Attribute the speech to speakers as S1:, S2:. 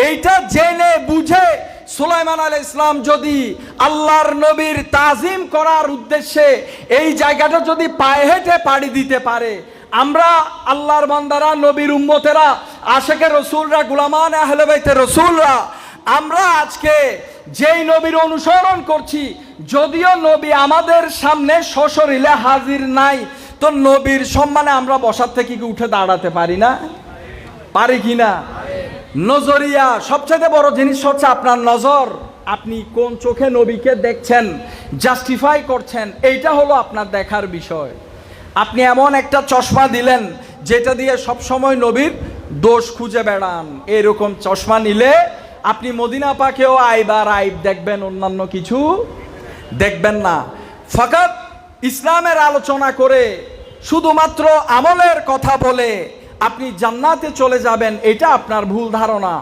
S1: এইটা জেনে বুঝে সুলাইমান আলাইহিস সালাম যদি আল্লাহর নবীর তাজিম করার উদ্দেশ্যে এই জায়গাটা যদি পায়ে হেঁটে পাড়ি দিতে পারে, আমরা আল্লাহর বান্দারা, নবীর উম্মতেরা, আশেকে রসুলরা, গুলামান আহলে বাইতে রসুলরা, আমরা আজকে যেই নবীর অনুসরণ করছি, যদিও নবী আমাদের সামনে সশরীরে হাজির নাই, তো নবীর সম্মানে আমরা বসার থেকে কি উঠে দাঁড়াতে পারি না? পারি কি না? নজরিয়া, সবচেয়ে বড় জিনিস হচ্ছে আপনার নজর। আপনি কোন চোখে নবীকে দেখছেন, জাস্টিফাই করছেন, এইটা হলো আপনার দেখার বিষয়। আপনি এমন একটা চশমা দিলেন যেটা দিয়ে সব সময় নবীর দোষ খুঁজে বেড়ান, এরকম চশমা নিলে আপনি মদিনা পাকেও আইবার আইব দেখবেন, অন্যান্য কিছু দেখবেন না। ফাকাত ইসলামের আলোচনা করে শুধুমাত্র আমলের কথা বলে আপনি জান্নাতে চলে যাবেন, এটা আপনার ভুল ধারণা।